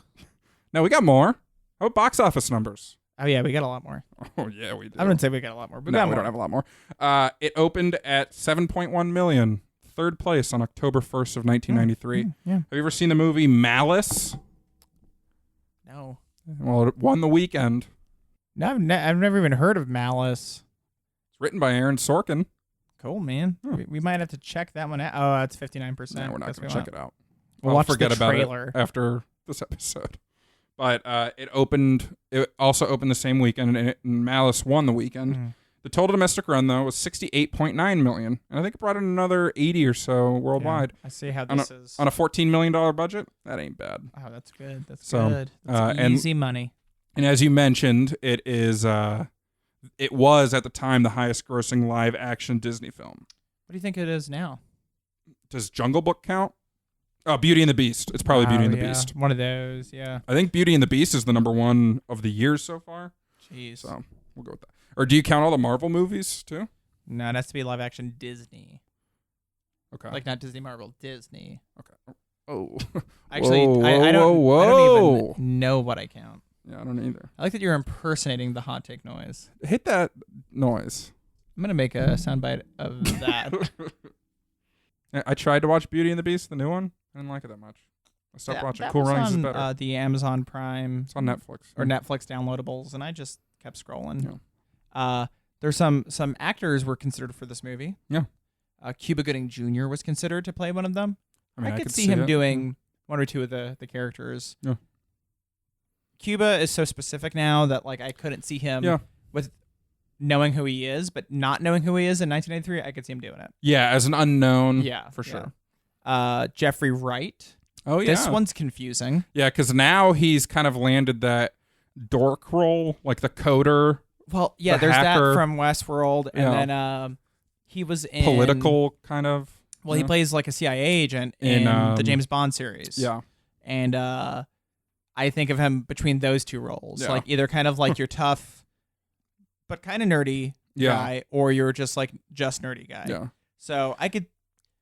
Now we got more. How about box office numbers? Oh yeah, we got a lot more. Oh yeah, we do. I wouldn't say we got a lot more, but No, we don't have a lot more. It opened at 7.1 million, third place on October 1st of 1993. Yeah. Have you ever seen the movie Malice? No. Well, it won the weekend. No, I've never even heard of Malice. It's written by Aaron Sorkin. Cool, man. We might have to check that one out. Oh, it's 59%. No, we're not going to check it out. We'll I'll watch forget the about trailer it after this episode. But it also opened the same weekend, and Malice won the weekend. Mm. The total domestic run, though, was 68.9 million. And I think it brought in another 80 or so worldwide. Yeah, I see how this is. On a $14 million budget? That ain't bad. Oh, that's good. That's So, good. That's easy money. And as you mentioned, it was at the time the highest grossing live action Disney film. What do you think it is now? Does Jungle Book count? Oh, Beauty and the Beast. It's probably Beauty and the Beast. One of those, yeah. I think Beauty and the Beast is the number one of the year so far. Jeez. So we'll go with that. Or do you count all the Marvel movies too? No, it has to be live action Disney. Okay. Like not Disney Marvel, Disney. Okay. Oh. Actually, Whoa, I whoa. don't even know what I count. Yeah, I don't either. I like that you're impersonating the hot take noise. Hit that noise. I'm going to make a soundbite of that. I tried to watch Beauty and the Beast, the new one. I didn't like it that much. I stopped watching. That Cool was Runnings is on, better. the Amazon Prime. It's on Netflix. Or Netflix downloadables, and I just kept scrolling. Yeah. There's some actors were considered for this movie. Yeah. Cuba Gooding Jr. was considered to play one of them. I mean, I could see him it. doing one or two of the characters. Yeah. Cuba is so specific now that like I couldn't see him with knowing who he is, but not knowing who he is in 1993. I could see him doing it. Yeah, as an unknown. Yeah, for sure. Jeffrey Wright. Oh yeah, this one's confusing. Yeah, because now he's kind of landed that dork role, like the coder. Well, yeah, there's hacker. that from Westworld, and then he was in political kind of. Well, he plays like a CIA agent in the James Bond series. Yeah, and I think of him between those two roles, like either kind of like your tough, but kind of nerdy guy, or you're just nerdy guy. Yeah. So I could.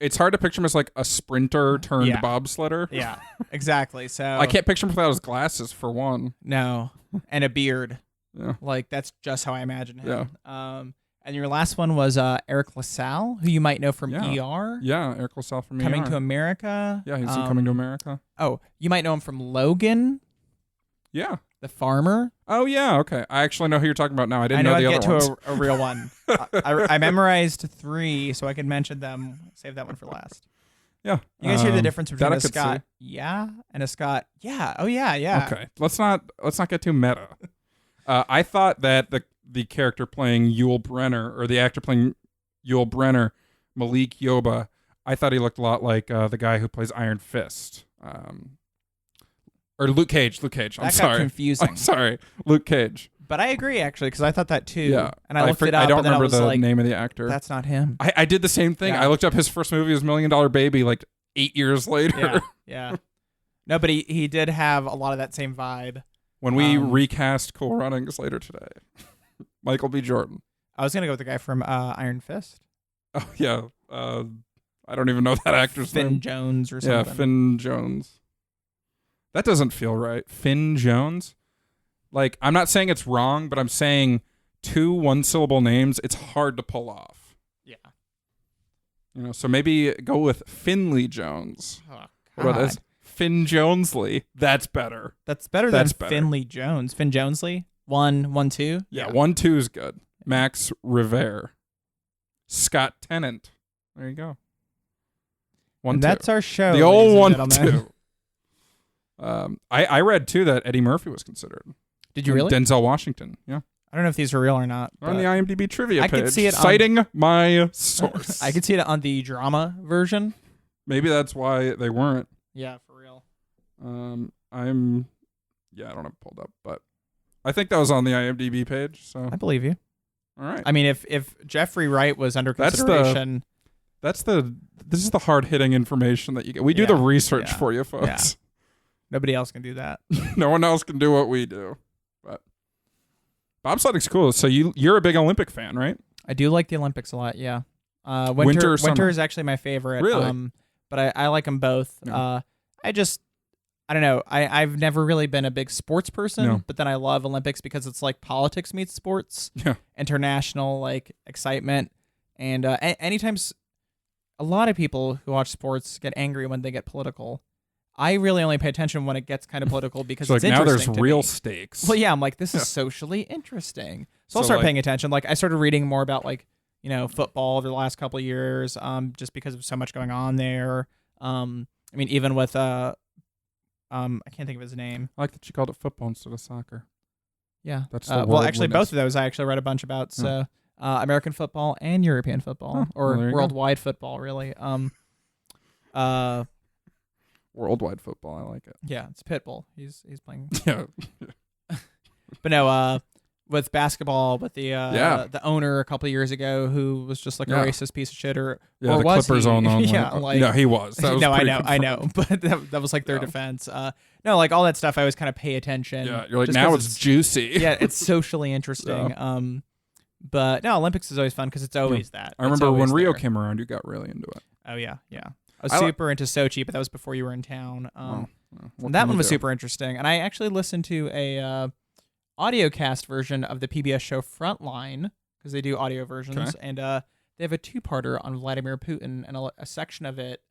It's hard to picture him as like a sprinter turned bobsledder. Yeah, exactly. So I can't picture him without his glasses for one. No, and a beard. Yeah. Like that's just how I imagine him. Yeah. And your last one was Eric LaSalle, who you might know from ER. Yeah, Eric LaSalle from Coming ER. to America. Yeah, he's Coming to America. Oh, you might know him from Logan. Yeah. The farmer. Oh, yeah, okay. I actually know who you're talking about now. I didn't know the other ones. I know I'd get to a real one. I memorized 3, so I could mention them. Save that one for last. Yeah. You guys hear the difference between a Scott see. and a Scott yeah? Oh, yeah. Okay. Let's not get too meta. I thought that the character playing Yul Brynner, or the actor playing Yul Brynner, Malik Yoba, I thought he looked a lot like the guy who plays Iron Fist. Or Luke Cage. I'm sorry. Got confusing. I'm sorry. Luke Cage. But I agree, actually, because I thought that too. Yeah. And I looked it up. I don't and then remember I was the like, name of the actor. That's not him. I did the same thing. Yeah. I looked up his first movie was $1 Million Baby like 8 years later. Yeah. No, but he did have a lot of that same vibe. When we recast Cool Runnings later today. Michael B. Jordan. I was going to go with the guy from Iron Fist. Oh, yeah. I don't even know that actor's name. Finn Jones or something. Yeah, Finn Jones. That doesn't feel right. Finn Jones? Like, I'm not saying it's wrong, but I'm saying 2 one-syllable names, it's hard to pull off. Yeah. You know, so maybe go with Finley Jones. Oh, what about this? Finn Jonesley. That's better. That's better than Finley Jones. Finn Jonesley? 1, 2? Yeah, 1, 2 is good. Max Revere. Scott Tennant. There you go. 1, 2. That's our show. The old 1, 2. I read too that Eddie Murphy was considered. Did you really? Denzel Washington. Yeah. I don't know if these are real or not. On the IMDb trivia page. I could see it citing my source. I could see it on the drama version. Maybe that's why they weren't. Yeah, for real. I don't have it pulled up, but I think that was on the IMDb page. So I believe you. All right. I mean, if Jeffrey Wright was under consideration, this is the hard hitting information that you get. We do the research for you, folks. Yeah. Nobody else can do that. No one else can do what we do. But bobsledding's cool. So you're a big Olympic fan, right? I do like the Olympics a lot. Yeah. Winter, summer. Winter is actually my favorite. Really? But I like them both. Yeah. I don't know. I've never really been a big sports person, No. but then I love Olympics because it's like politics meets sports, international like excitement, and anytime a lot of people who watch sports get angry when they get political. I really only pay attention when it gets kind of political because So it's like now interesting there's to real me. stakes. Well, yeah, I'm like, this is socially interesting. So I'll So, start like- paying attention. Like I started reading more about like, football over the last couple of years, just because of so much going on there. I mean, even with I can't think of his name. I like that you called it football instead of soccer. Yeah. That's the well, actually, worldliness. both of those I actually read a bunch about. So American football and European football, or well, there you go. worldwide football, really. Worldwide football. I like it. Yeah, it's Pitbull. He's playing. Yeah. But no, with basketball, with the owner a couple of years ago who was just like a racist piece of shit, or Yeah, the was Clippers he? own Yeah, like no, he was. That was no, I pretty know, confirmed. but that was like their defense. No, like all that stuff, I always kind of pay attention. Yeah, you're like, just now 'cause it's juicy. Yeah, it's socially interesting. But no, Olympics is always fun because it's always that. I remember when It's Rio always there. came around, you got really into it. Oh yeah. I was I li- super into Sochi, but that was before you were in town. What That can one you was do? super interesting, and I actually listened to a audio cast version of the PBS show Frontline because they do audio versions, Okay. and they have a two-parter on Vladimir Putin, and a section of it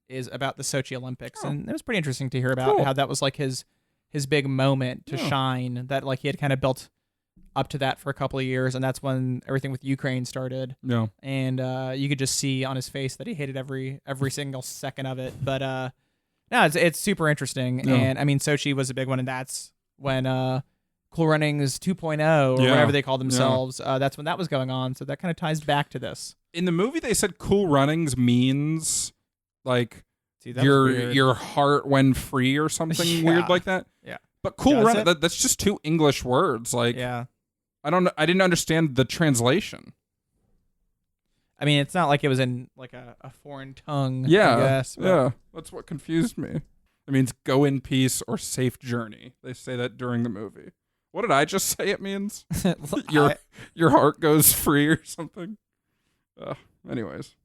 is about the Sochi Olympics, and it was pretty interesting to hear about how that was like his big moment to shine. That like he had kind of built up to that for a couple of years, and that's when everything with Ukraine started. No. And you could just see on his face that he hated every single second of it. But no, it's super interesting. Yeah. And I mean, Sochi was a big one, and that's when Cool Runnings 2.0 or whatever they called themselves. That's when that was going on. So that kind of ties back to this. In the movie, they said Cool Runnings means like See, that was weird. your heart when free or something Yeah. weird like that. Yeah. But Cool Does Runnings, it? that's just two English words. Like, Yeah. I didn't understand the translation. I mean, it's not like it was in like a foreign tongue. Yeah. I guess, but- Yeah. That's what confused me. It means go in peace or safe journey. They say that during the movie. What did I just say it means? Your heart goes free or something. Anyways,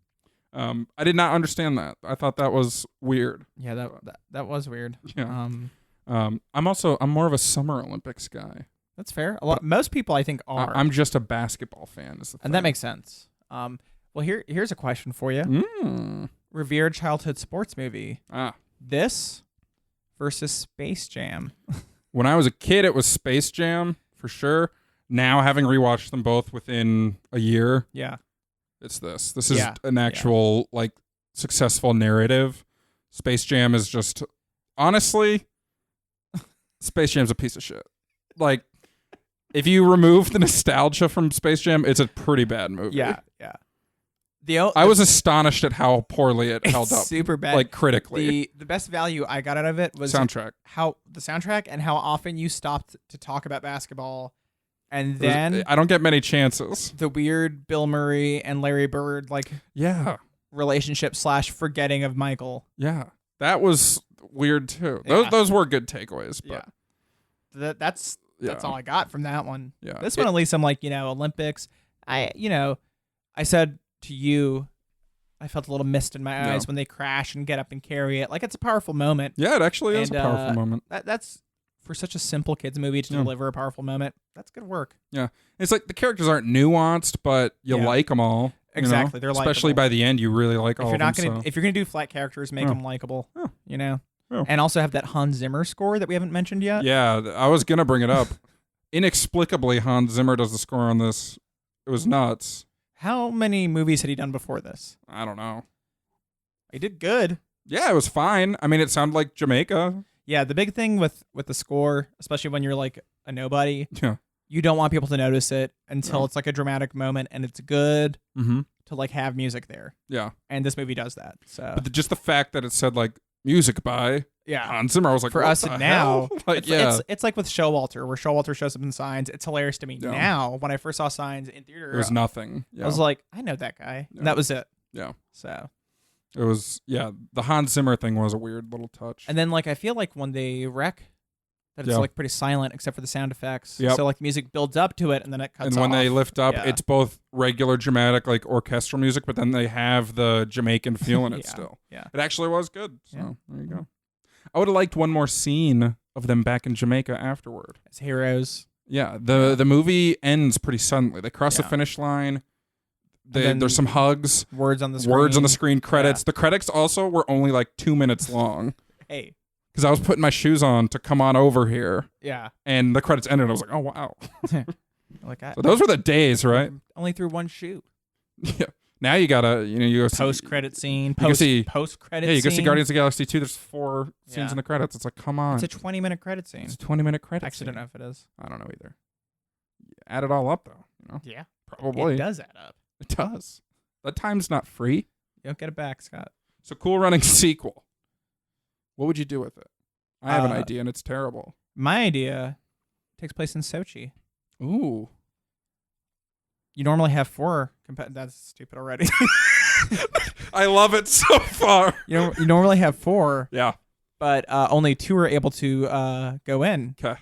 I did not understand that. I thought that was weird. Yeah, that was weird. Yeah. I'm more of a Summer Olympics guy. That's fair. Most people I think are. I'm just a basketball fan. Is the and that thing. makes sense. Well, here's a question for you. Revered childhood sports movie. This versus Space Jam. When I was a kid, it was Space Jam for sure. Now, having rewatched them both within a year, Yeah. it's this. This is an actual like successful narrative. Space Jam is just honestly, Space Jam's a piece of shit. Like, if you remove the nostalgia from Space Jam, it's a pretty bad movie. Yeah. I was astonished at how poorly it held up. Super bad. Like critically. The best value I got out of it was Soundtrack. How the soundtrack and how often you stopped to talk about basketball, and then I don't get many chances. the weird Bill Murray and Larry Bird like relationship / forgetting of Michael. Yeah. That was weird too. Yeah. Those were good takeaways. But That's all I got from that one. Yeah. This one, at least, I'm like, Olympics. I said to you, I felt a little mist in my eyes when they crash and get up and carry it. Like, it's a powerful moment. Yeah, it actually is a powerful moment. That's for such a simple kids movie to deliver a powerful moment. That's good work. Yeah. It's like the characters aren't nuanced, but you like them all. Exactly. They're especially likable. by the end, you really like all of them. If you're gonna do flat characters, make them likable. Yeah. And also have that Hans Zimmer score that we haven't mentioned yet. Yeah, I was gonna bring it up. Inexplicably, Hans Zimmer does the score on this. It was nuts. How many movies had he done before this? I don't know. He did good. Yeah, it was fine. I mean, it sounded like Jamaica. Yeah, the big thing with the score, especially when you're like a nobody, Yeah. you don't want people to notice it until it's like a dramatic moment, and it's good Mm-hmm. to like have music there. Yeah. And this movie does that. So But just the fact that it said like music by Hans Zimmer, I was like, for what us the now, hell? Like, it's like with Showalter, where Showalter shows up in Signs. It's hilarious to me now. When I first saw Signs in theater, it was nothing. Yeah. I was like, I know that guy. Yeah. And that was it. Yeah. So. It was, the Hans Zimmer thing was a weird little touch. And then, like, I feel like when they wreck that it's like pretty silent except for the sound effects. Yep. So like music builds up to it and then it cuts off. And when they lift up, it's both regular dramatic like orchestral music, but then they have the Jamaican feel in it still. Yeah. It actually was good. So there you go. I would have liked one more scene of them back in Jamaica afterward. As heroes. Yeah. The movie ends pretty suddenly. They cross the finish line. There's some hugs. Words on the screen. Credits. The credits also were only like 2 minutes long. Hey. Because I was putting my shoes on to come on over here. Yeah. And the credits ended and I was like, oh, wow. So those were the days, right? Only through one shoe. Yeah. Now you gotta, you go post-credit scene. Post-credit scene. Yeah, you go see Guardians of the Galaxy 2. There's 4 scenes in the credits. It's like, come on. It's a 20-minute credit scene. It's a 20-minute credit scene. Actually, I don't know if it is. I don't know either. Add it all up, though. Yeah. Probably. It does add up. It does. That time's not free. You don't get it back, Scott. So Cool Running sequel. What would you do with it? I have an idea, and it's terrible. My idea takes place in Sochi. Ooh. You normally have 4. That's stupid already. I love it so far. You normally have 4. Yeah. But only 2 are able to go in. Okay.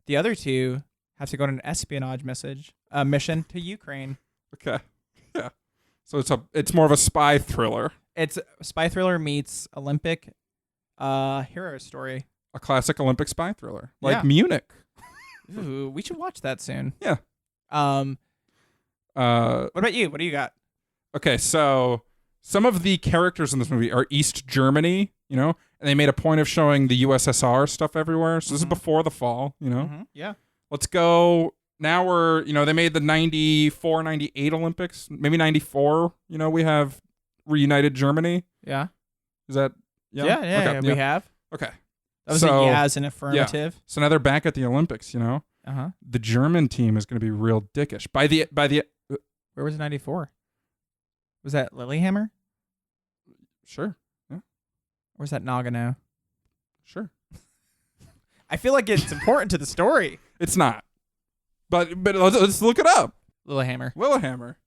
The other 2 have to go on an espionage mission to Ukraine. Okay. Yeah. So it's more of a spy thriller. It's a spy thriller meets Olympic hero story. A classic Olympic spy thriller. Like Munich. Ooh, we should watch that soon. Yeah. What about you? What do you got? Okay, so some of the characters in this movie are East Germany, and they made a point of showing the USSR stuff everywhere. So this is before the fall, Yeah. Let's go. Now we're, they made the 94, 98 Olympics, maybe 94. We have reunited Germany. Yeah. Is that? Yeah, okay, we have. Okay. That was an affirmative. Yeah. So now they're back at the Olympics, Uh-huh. The German team is going to be real dickish. By the Where was 94? Was that Lillehammer? Sure. Yeah. Or was that Nagano? Sure. I feel like it's important to the story. It's not. But let's look it up. Lillehammer.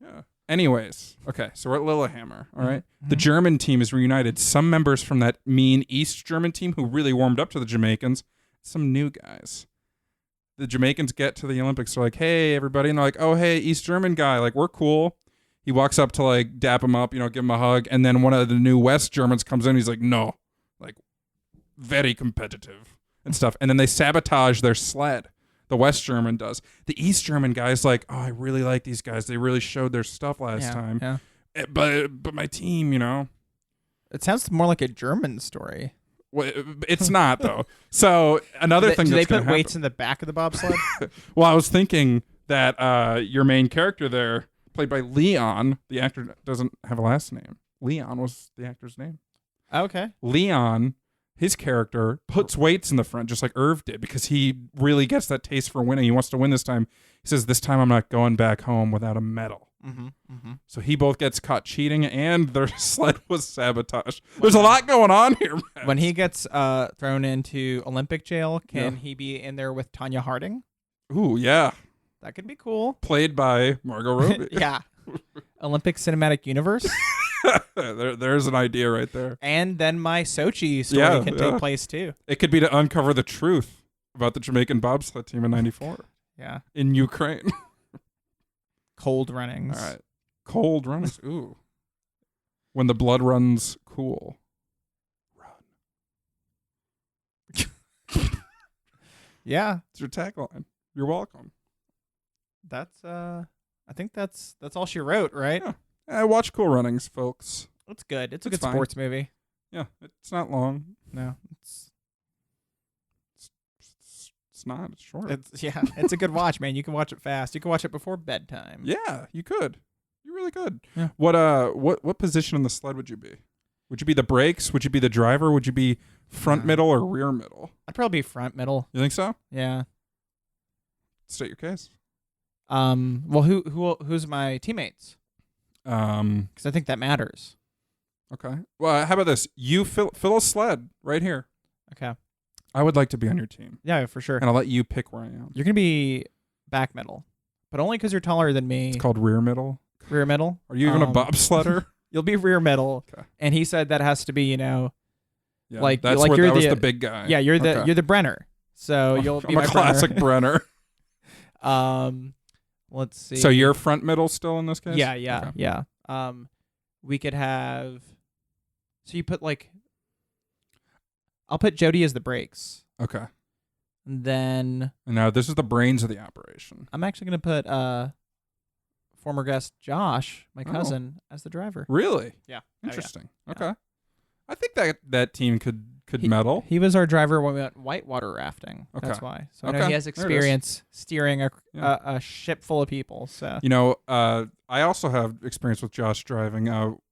Yeah. Anyways, okay, so we're at Lillehammer, all right? The German team is reunited. Some members from that mean East German team who really warmed up to the Jamaicans, some new guys. The Jamaicans get to the Olympics, they're like, hey, everybody, and they're like, oh, hey, East German guy, like, we're cool. He walks up to, like, dap him up, give him a hug, and then one of the new West Germans comes in, he's like, no, like, very competitive and stuff. And then they sabotage their sled. The West German does. The East German guy's like, oh, I really like these guys. They really showed their stuff last time. Yeah. But my team, It sounds more like a German story. Well, it's not, though. So another thing do that's they going to put weights in the back of the bobsled? Well, I was thinking that your main character there, played by Leon, the actor doesn't have a last name. Leon was the actor's name. Okay. Leon, his character, puts weights in the front just like Irv did because he really gets that taste for winning. He wants to win this time. He says, this time I'm not going back home without a medal. So he both gets caught cheating and their sled was sabotaged. There's a lot going on here, man. When he gets thrown into Olympic jail, can he be in there with Tanya Harding? Ooh, yeah. That could be cool. Played by Margot Robbie. Yeah. Olympic Cinematic Universe. There's an idea right there. And then my Sochi story can take place too. It could be to uncover the truth about the Jamaican bobsled team in 94. Yeah. In Ukraine. Cold runnings. All right. Cold runnings. Ooh. When the blood runs cool. Run. Yeah. It's your tagline. You're welcome. That's I think that's all she wrote, right? Yeah. Watch Cool Runnings, folks. It's good. It's a good fine. sports movie. Yeah, it's not long. No, it's not. It's short. It's a good watch, man. You can watch it fast. You can watch it before bedtime. Yeah, you could. You really could. Yeah. What position on the sled would you be? Would you be the brakes? Would you be the driver? Would you be front middle or rear middle? I'd probably be front middle. You think so? Yeah. State your case. Well, who's my teammates? Because I think that matters. Okay. Well, how about this? You fill a sled right here. Okay. I would like to be on your team. Yeah, for sure. And I'll let you pick where I am. You're gonna be back middle, but only because you're taller than me. It's called rear middle. Rear middle. Are you even a bobsledder? You'll be rear middle. Okay. And he said that has to be, Yeah, like that's like where you're that was the big guy. Yeah, you're the Brenner. So you'll be I'm my a classic Brenner. Brenner. Let's see. So you're front middle still in this case? Yeah. Okay. Yeah. We could have. So you put like. I'll put Jody as the brakes. Okay. And then And now this is the brains of the operation. I'm actually gonna put former guest Josh, my cousin, as the driver. Really? Yeah. Interesting. Yeah. Okay. I think that team could medal. He was our driver when we went whitewater rafting. Okay. That's why. So I know Okay. he has There it is. experience steering Yeah. a ship full of people. So I also have experience with Josh driving.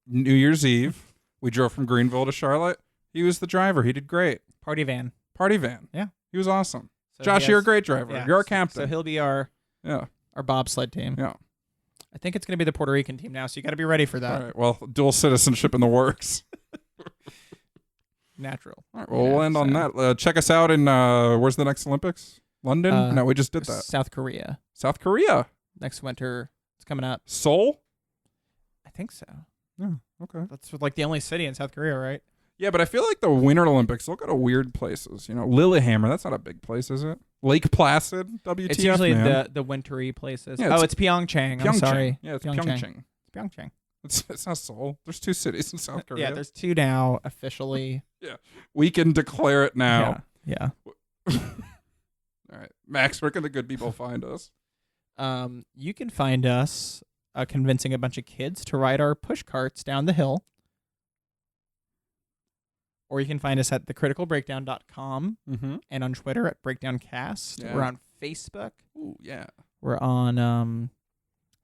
New Year's Eve, we drove from Greenville to Charlotte. He was the driver. He did great. party van. Party van. Yeah. He was awesome. So Josh, he you're a has- great driver. yeah. You're our captain. So he'll be our bobsled team. Yeah. I think it's gonna be the Puerto Rican team now. So you got to be ready for that. All right. Well, dual citizenship in the works. Natural. All right. Well, we'll end on that. Check us out in where's the next Olympics? London? No, we just did that. South Korea. South Korea. Next winter. It's coming up. Seoul? I think so. Yeah. Okay. That's like the only city in South Korea, right? Yeah, but I feel like the Winter Olympics, they'll go to weird places. Lillehammer, that's not a big place, is it? Lake Placid, WTF, It's usually man. the wintry places. Yeah, it's Pyeongchang. I'm sorry. Yeah, it's Pyeongchang. Pyeongchang. Pyeongchang. It's not Seoul. There's 2 cities in South Korea. Yeah, there's 2 now officially. We can declare it now. Yeah. All right. Max, where can the good people find us? You can find us convincing a bunch of kids to ride our push carts down the hill. Or you can find us at thecriticalbreakdown.com and on Twitter at BreakdownCast. Yeah. We're on Facebook. Ooh, yeah. We're on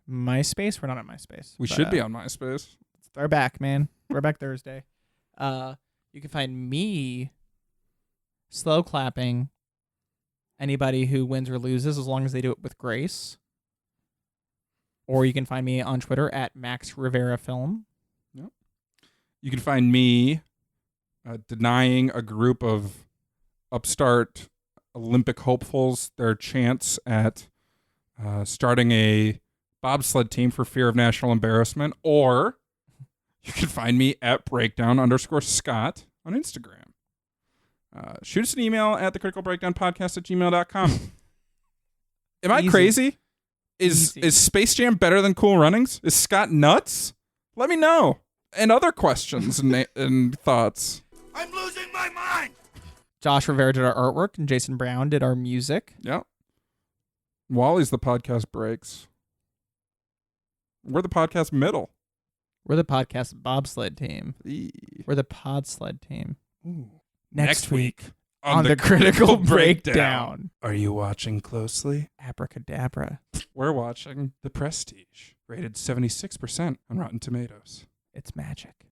MySpace. We're not on MySpace. We should be on MySpace. They're back, man. We're back Thursday. You can find me slow clapping anybody who wins or loses as long as they do it with grace. Or you can find me on Twitter at Max Rivera Film. Yep. You can find me denying a group of upstart Olympic hopefuls their chance at starting a bobsled team for fear of national embarrassment. Or you can find me at breakdown_Scott on Instagram. Shoot us an email at thecriticalbreakdownpodcast@gmail.com. Am I Easy. crazy? Is Space Jam better than Cool Runnings? Is Scott nuts? Let me know. And other questions and thoughts. I'm losing my mind! Josh Rivera did our artwork, and Jason Brown did our music. Yeah. Wally's the podcast breaks. We're the podcast middle. We're the podcast bobsled team. Eee. We're the pod sled team. Ooh. Next week on the Critical Breakdown. Are you watching closely? Abracadabra. We're watching The Prestige, rated 76% on Rotten Tomatoes. It's magic.